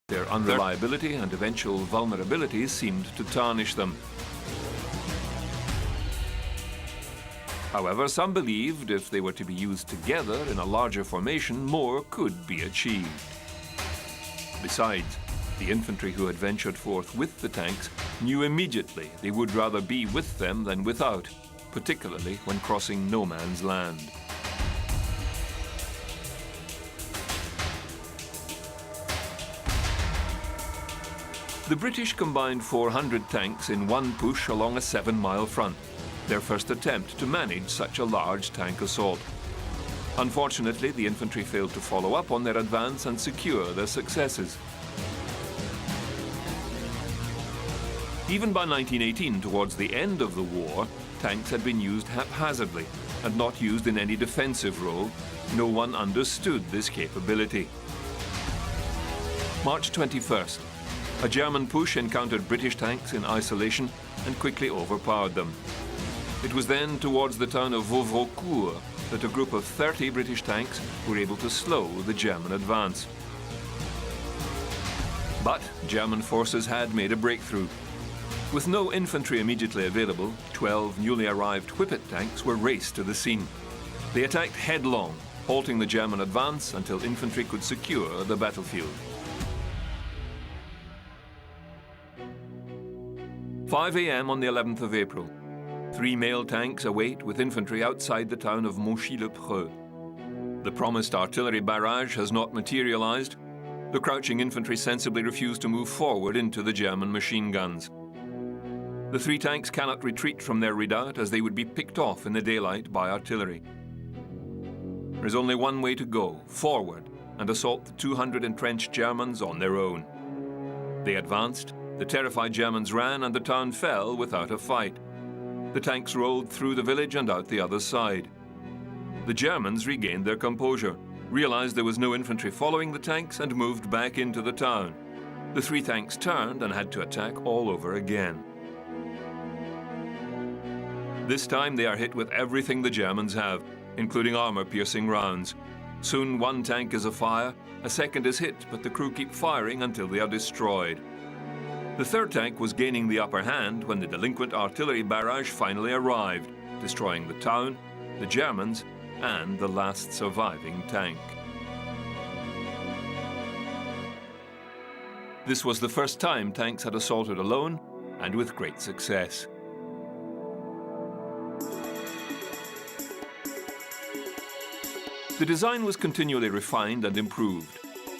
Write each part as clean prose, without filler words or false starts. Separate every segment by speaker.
Speaker 1: Their unreliability and eventual vulnerabilities seemed to tarnish them. However, some believed if they were to be used together in a larger formation, more could be achieved. Besides, the infantry who had ventured forth with the tanks knew immediately they would rather be with them than without, particularly when crossing no man's land. The British combined 400 tanks in one push along a 7-mile front, their first attempt to manage such a large tank assault. Unfortunately, the infantry failed to follow up on their advance and secure their successes. Even by 1918, towards the end of the war, tanks had been used haphazardly and not used in any defensive role. No one understood this capability. March 21st. A German push encountered British tanks in isolation and quickly overpowered them. It was then towards the town of Vauvaucourt that a group of 30 British tanks were able to slow the German advance. But German forces had made a breakthrough. With no infantry immediately available, 12 newly arrived Whippet tanks were raced to the scene. They attacked headlong, halting the German advance until infantry could secure the battlefield. 5 a.m. on the 11th of April. 3 mail tanks await with infantry outside the town of Monchy-le-Preux. The promised artillery barrage has not materialized. The crouching infantry sensibly refuse to move forward into the German machine guns. The 3 tanks cannot retreat from their redoubt as they would be picked off in the daylight by artillery. There is only one way to go, forward, and assault the 200 entrenched Germans on their own. They advanced, the terrified Germans ran, and the town fell without a fight. The tanks rolled through the village and out the other side. The Germans regained their composure, realized there was no infantry following the tanks, and moved back into the town. The 3 tanks turned and had to attack all over again. This time they are hit with everything the Germans have, including armor-piercing rounds. Soon one tank is afire, a second is hit, but the crew keep firing until they are destroyed. The 3rd tank was gaining the upper hand when the delinquent artillery barrage finally arrived, destroying the town, the Germans, and the last surviving tank. This was the first time tanks had assaulted alone, and with great success. The design was continually refined and improved.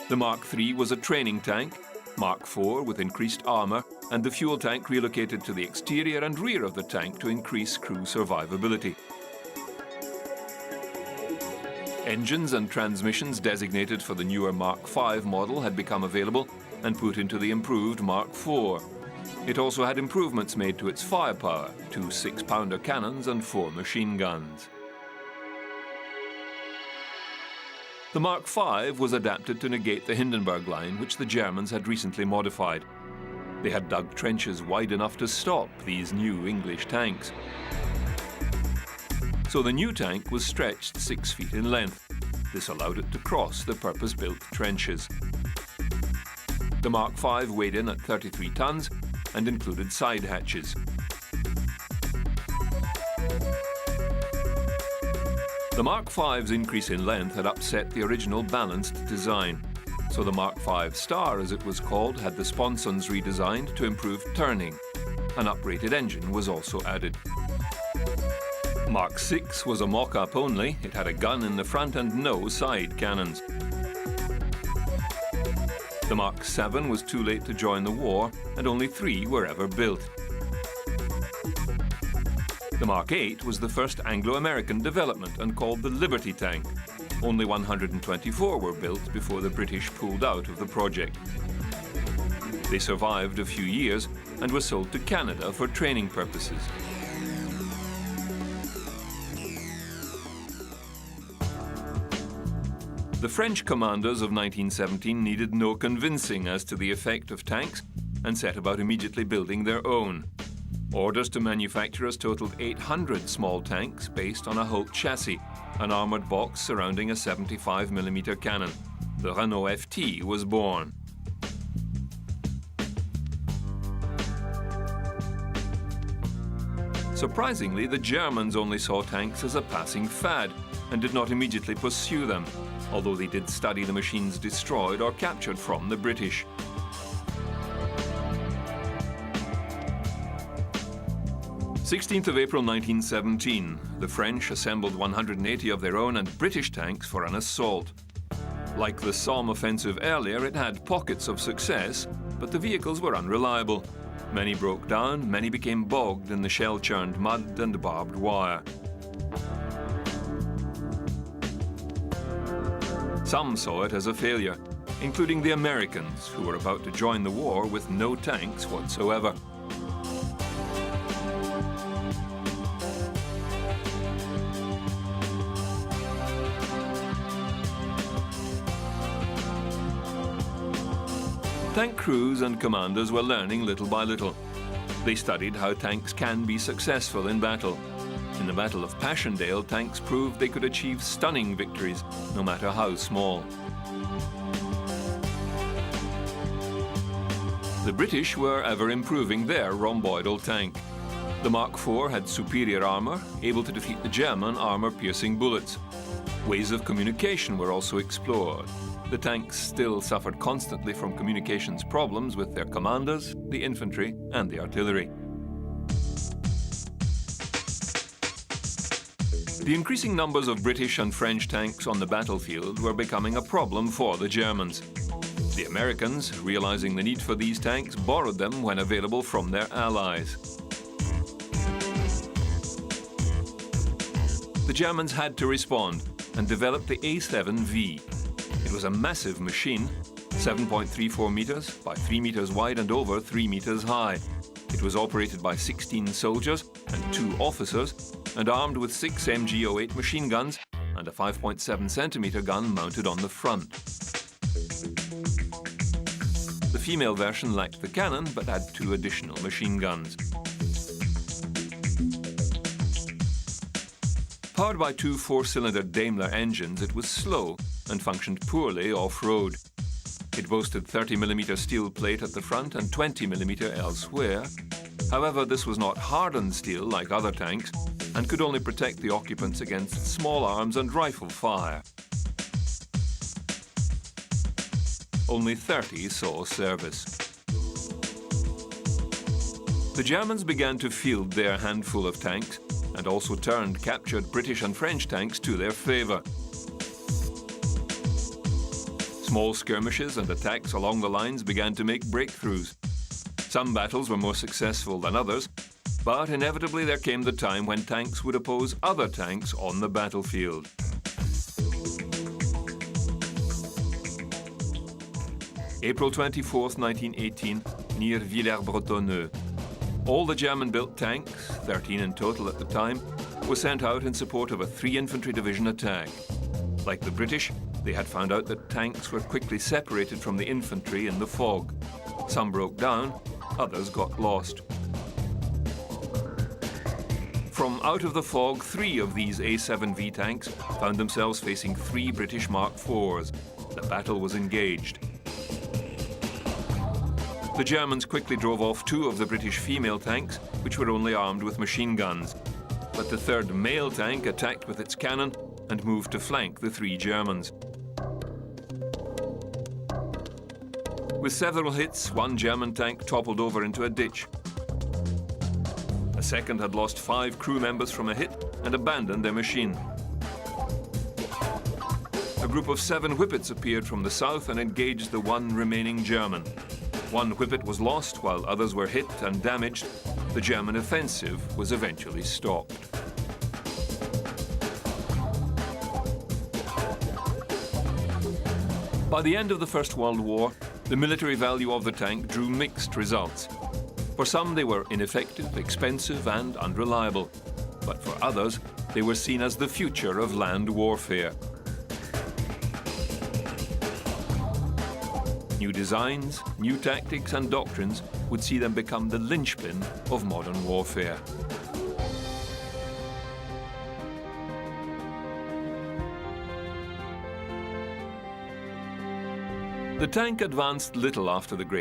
Speaker 1: The Mark III was a training tank, Mark IV with increased armor, and the fuel tank relocated to the exterior and rear of the tank to increase crew survivability. Engines and transmissions designated for the newer Mark V model had become available and put into the improved Mark IV. It also had improvements made to its firepower, 2 6-pounder cannons and 4 machine guns. The Mark V was adapted to negate the Hindenburg Line, which the Germans had recently modified. They had dug trenches wide enough to stop these new English tanks. So the new tank was stretched 6 feet in length. This allowed it to cross the purpose-built trenches. The Mark V weighed in at 33 tons and included side hatches. The Mark V's increase in length had upset the original balanced design, so the Mark V Star, as it was called, had the sponsons redesigned to improve turning. An uprated engine was also added. Mark VI was a mock-up only. It had a gun in the front and no side cannons. The Mark VII was too late to join the war, and only 3 were ever built. The Mark VIII was the first Anglo-American development and called the Liberty tank. Only 124 were built before the British pulled out of the project. They survived a few years and were sold to Canada for training purposes. The French commanders of 1917 needed no convincing as to the effect of tanks and set about immediately building their own. Orders to manufacturers totaled 800 small tanks based on a Holt chassis, an armoured box surrounding a 75mm cannon. The Renault FT was born. Surprisingly, the Germans only saw tanks as a passing fad and did not immediately pursue them, although they did study the machines destroyed or captured from the British. April 1917, the French assembled 180 of their own and British tanks for an assault. Like the Somme offensive earlier, it had pockets of success, but the vehicles were unreliable. Many broke down, many became bogged in the shell-churned mud and barbed wire. Some saw it as a failure, including the Americans, who were about to join the war with no tanks whatsoever. Tank crews and commanders were learning little by little. They studied how tanks can be successful in battle. In the Battle of Passchendaele, tanks proved they could achieve stunning victories, no matter how small. The British were ever improving their rhomboidal tank. The Mark IV had superior armour, able to defeat the German armour-piercing bullets. Ways of communication were also explored. The tanks still suffered constantly from communications problems with their commanders, the infantry, and the artillery. The increasing numbers of British and French tanks on the battlefield were becoming a problem for the Germans. The Americans, realizing the need for these tanks, borrowed them when available from their allies. The Germans had to respond and developed the A7V. It was a massive machine, 7.34 meters by 3 meters wide and over 3 meters high. It was operated by 16 soldiers and 2 officers and armed with 6 MG08 machine guns and a 5.7 centimeter gun mounted on the front. The female version lacked the cannon but had 2 additional machine guns. Powered by 2 4-cylinder Daimler engines, it was slow and functioned poorly off-road. It boasted 30mm steel plate at the front and 20mm elsewhere. However, this was not hardened steel like other tanks and could only protect the occupants against small arms and rifle fire. Only 30 saw service. The Germans began to field their handful of tanks and also turned captured British and French tanks to their favour. Small skirmishes and attacks along the lines began to make breakthroughs. Some battles were more successful than others, but inevitably there came the time when tanks would oppose other tanks on the battlefield. April 24, 1918, near Villers-Bretonneux. All the German-built tanks, 13 in total at the time, were sent out in support of a 3 infantry division attack. Like the British, they had found out that tanks were quickly separated from the infantry in the fog. Some broke down, others got lost. From out of the fog, 3 of these A7V tanks found themselves facing 3 British Mark IVs. The battle was engaged. The Germans quickly drove off 2 of the British female tanks, which were only armed with machine guns. But the 3rd male tank attacked with its cannon and moved to flank the 3 Germans. With several hits, 1 German tank toppled over into a ditch. A second had lost 5 crew members from a hit and abandoned their machine. A group of 7 Whippets appeared from the south and engaged the 1 remaining German. 1 Whippet was lost while others were hit and damaged. The German offensive was eventually stopped. By the end of the First World War, the military value of the tank drew mixed results. For some, they were ineffective, expensive, and unreliable. But for others, they were seen as the future of land warfare. New designs, new tactics, and doctrines would see them become the linchpin of modern warfare. The tank advanced little after the Great